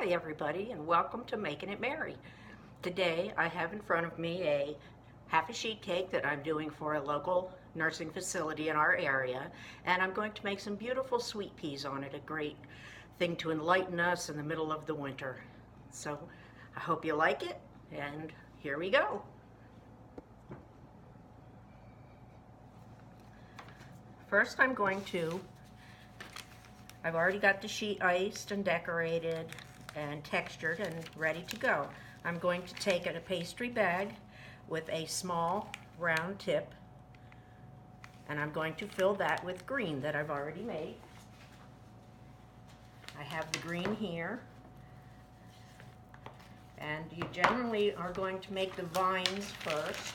Hi everybody, and welcome to Making It Merry. Today I have in front of me a half a sheet cake that I'm doing for a local nursing facility in our area, and I'm going to make some beautiful sweet peas on it, a great thing to enlighten us in the middle of the winter. So I hope you like it, and here we go. First I've already got the sheet iced and decorated and textured and ready to go. I'm going to take a pastry bag with a small round tip, and I'm going to fill that with green that I've already made. I have the green here, and you generally are going to make the vines first.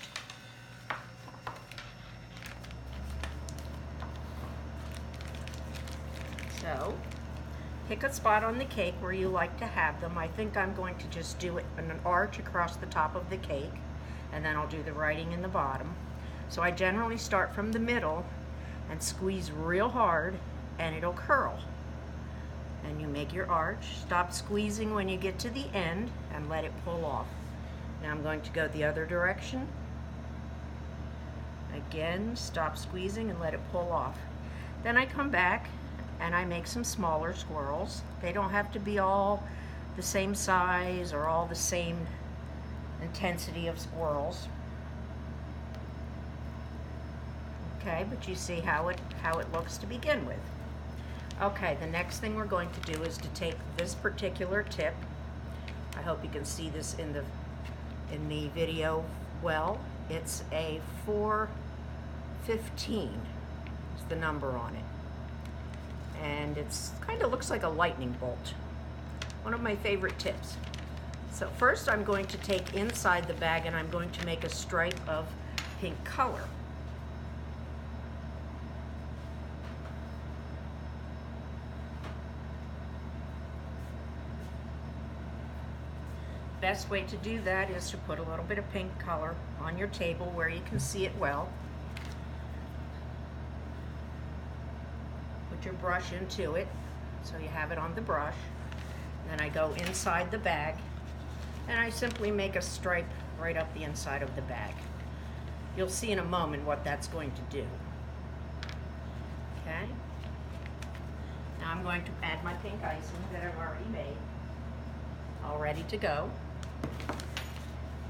So, pick a spot on the cake where you like to have them. I think I'm going to just do it in an arch across the top of the cake, and then I'll do the writing in the bottom. So I generally start from the middle and squeeze real hard, and it'll curl. And you make your arch. Stop squeezing when you get to the end and let it pull off. Now I'm going to go the other direction. Again, stop squeezing and let it pull off. Then I come back and I make some smaller swirls. They don't have to be all the same size or all the same intensity of swirls. Okay, but you see how it looks to begin with. Okay, the next thing we're going to do is to take this particular tip. I hope you can see this in the video well. It's a 415 is the number on it. And it's kind of looks like a lightning bolt. One of my favorite tips. So first I'm going to take inside the bag and I'm going to make a stripe of pink color. Best way to do that is to put a little bit of pink color on your table where you can see it well. Put your brush into it so you have it on the brush. Then I go inside the bag and I simply make a stripe right up the inside of the bag. You'll see in a moment what that's going to do. Okay? Now I'm going to add my pink icing that I've already made, all ready to go.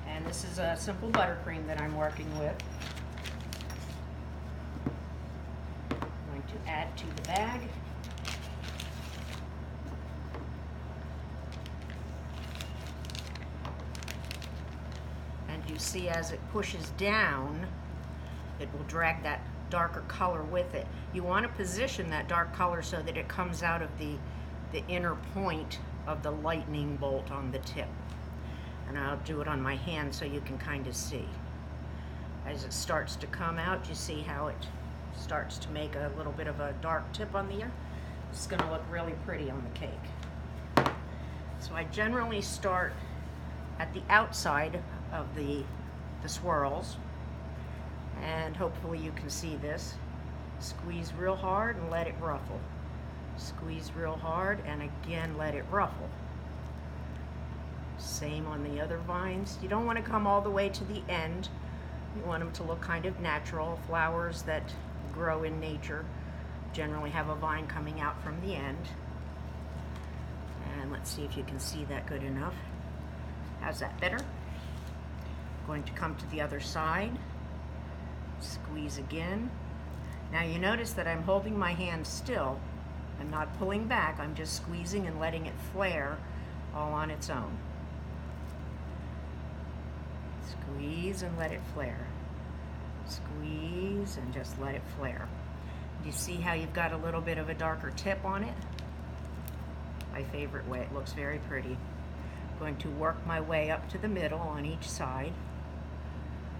And this is a simple buttercream that I'm working with. To add to the bag. And you see as it pushes down, it will drag that darker color with it. You want to position that dark color so that it comes out of the inner point of the lightning bolt on the tip. And I'll do it on my hand so you can kind of see. As it starts to come out, you see how it starts to make a little bit of a dark tip on the ear. It's going to look really pretty on the cake. So I generally start at the outside of the swirls, and hopefully you can see this. Squeeze real hard and let it ruffle. Squeeze real hard and again let it ruffle. Same on the other vines. You don't want to come all the way to the end. You want them to look kind of natural. Flowers that grow in nature generally have a vine coming out from the end. And let's see if you can see that good enough. How's that better? Going to come to the other side. Squeeze again. Now you notice that I'm holding my hand still. I'm not pulling back. I'm just squeezing and letting it flare all on its own. Squeeze and let it flare. Squeeze and just let it flare. Do you see how you've got a little bit of a darker tip on it? My favorite way. It looks very pretty. I'm going to work my way up to the middle on each side.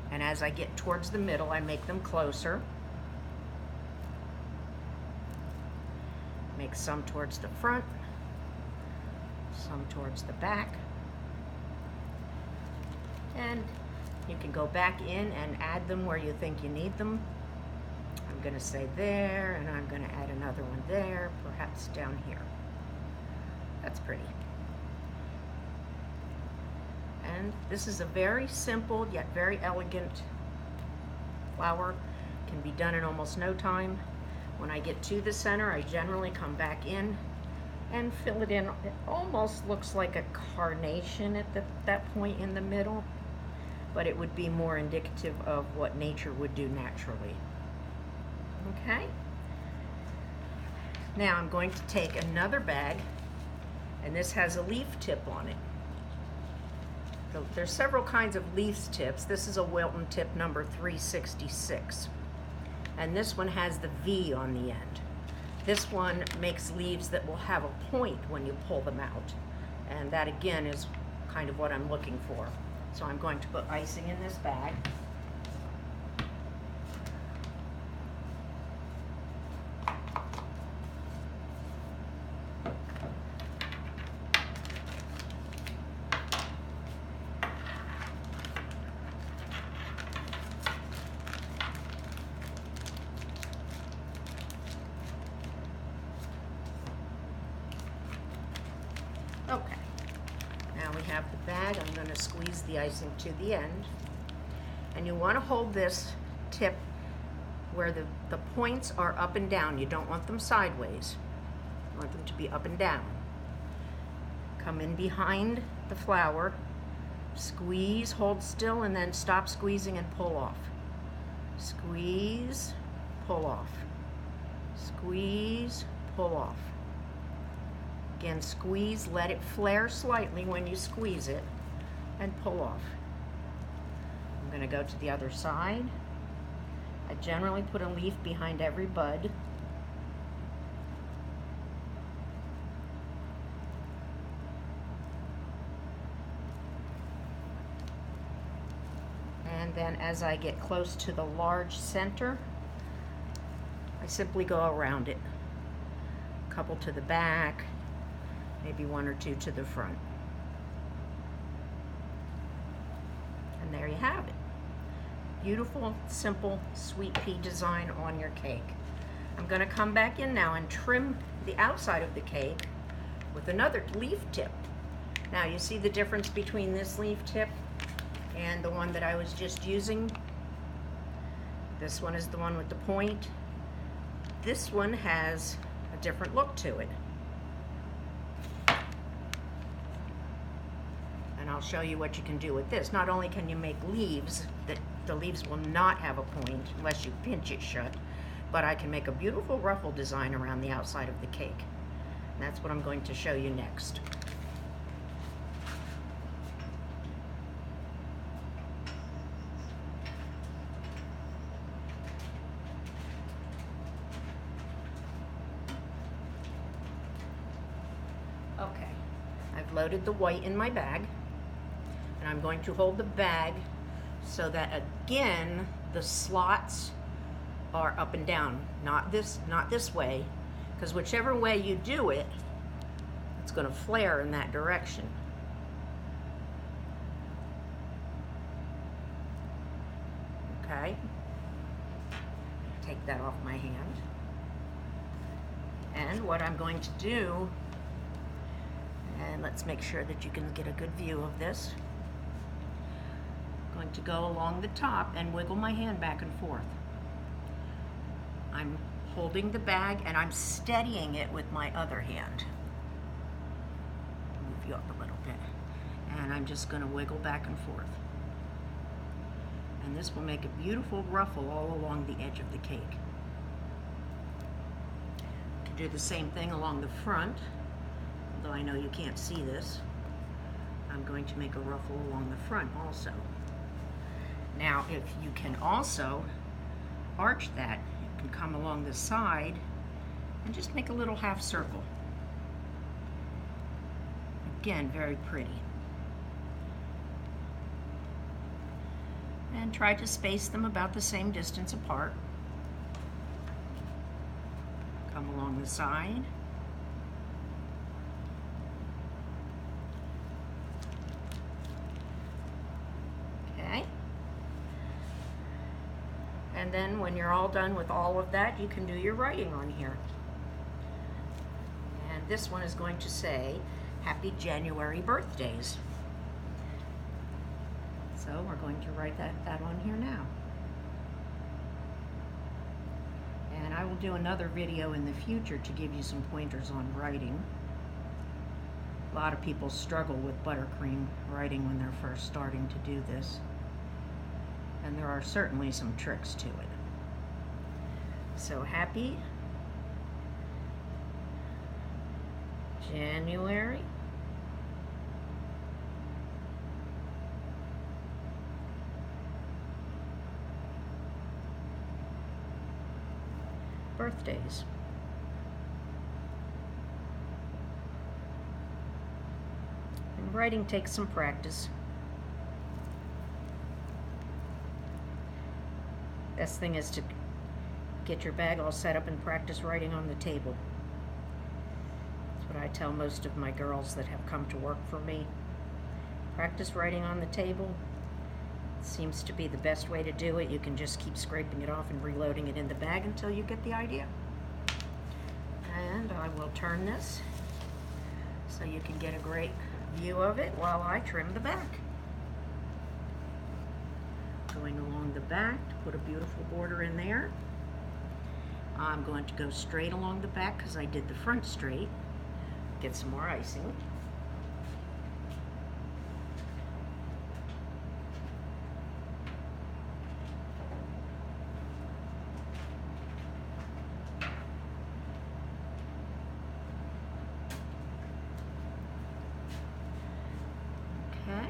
And as I get towards the middle, I make them closer. Make some towards the front, some towards the back. And you can go back in and add them where you think you need them. I'm going to say there, and I'm going to add another one there, perhaps down here. That's pretty. And this is a very simple yet very elegant flower. Can be done in almost no time. When I get to the center, I generally come back in and fill it in. It almost looks like a carnation at that point in the middle, but it would be more indicative of what nature would do naturally. Okay? Now I'm going to take another bag, and this has a leaf tip on it. So there's several kinds of leaf tips. This is a Wilton tip number 366. And this one has the V on the end. This one makes leaves that will have a point when you pull them out. And that again is kind of what I'm looking for. So I'm going to put icing in this bag. Okay, now we have the bag. I'm going to squeeze the icing to the end. And you want to hold this tip where the points are up and down. You don't want them sideways. You want them to be up and down. Come in behind the flower, squeeze, hold still, and then stop squeezing and pull off. Squeeze, pull off. Squeeze, pull off. Again, squeeze, let it flare slightly when you squeeze it, and pull off. I'm going to go to the other side. I generally put a leaf behind every bud. And then as I get close to the large center, I simply go around it. A couple to the back, maybe one or two to the front. And there you have it. Beautiful, simple, sweet pea design on your cake. I'm going to come back in now and trim the outside of the cake with another leaf tip. Now you see the difference between this leaf tip and the one that I was just using. This one is the one with the point. This one has a different look to it. And I'll show you what you can do with this. Not only can you make leaves that the leaves will not have a point unless you pinch it shut, but I can make a beautiful ruffle design around the outside of the cake. And that's what I'm going to show you next. Okay, I've loaded the white in my bag, and I'm going to hold the bag so that again the slots are up and down, not this way, because whichever way you do it, it's going to flare in that direction. Okay, take that off my hand. And what I'm going to do, and let's make sure that you can get a good view of this. I'm going to go along the top and wiggle my hand back and forth. I'm holding the bag and I'm steadying it with my other hand. Move you up a little bit. And I'm just going to wiggle back and forth. And this will make a beautiful ruffle all along the edge of the cake. You can do the same thing along the front, although I know you can't see this. I'm going to make a ruffle along the front also. Now, if you can also arch that, you can come along the side and just make a little half circle. Again, very pretty. And try to space them about the same distance apart. Come along the side. Okay. And then when you're all done with all of that, you can do your writing on here. And this one is going to say, Happy January Birthdays. So we're going to write that on here now. And I will do another video in the future to give you some pointers on writing. A lot of people struggle with buttercream writing when they're first starting to do this. And there are certainly some tricks to it. So happy January. Birthdays. And writing takes some practice. Best thing is to get your bag all set up and practice writing on the table. That's what I tell most of my girls that have come to work for me. Practice writing on the table. Seems to be the best way to do it. You can just keep scraping it off and reloading it in the bag until you get the idea. And I will turn this so you can get a great view of it while I trim the back. Going along the back to put a beautiful border in there. I'm going to go straight along the back because I did the front straight. Get some more icing. Okay,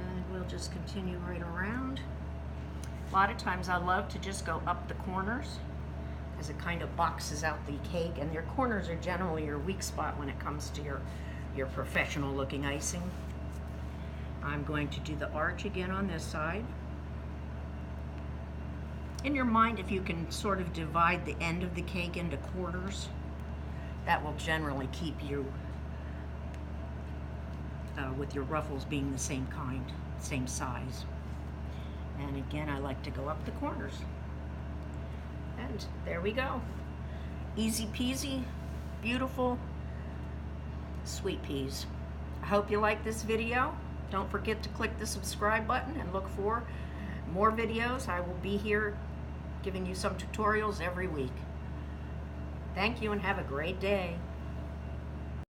and we'll just continue right around. A lot of times I love to just go up the corners as it kind of boxes out the cake, and your corners are generally your weak spot when it comes to your professional looking icing. I'm going to do the arch again on this side. In your mind, if you can sort of divide the end of the cake into quarters, that will generally keep you with your ruffles being the same kind, same size. And again, I like to go up the corners. And there we go. Easy peasy, beautiful sweet peas. I hope you like this video. Don't forget to click the subscribe button and look for more videos. I will be here giving you some tutorials every week. Thank you and have a great day.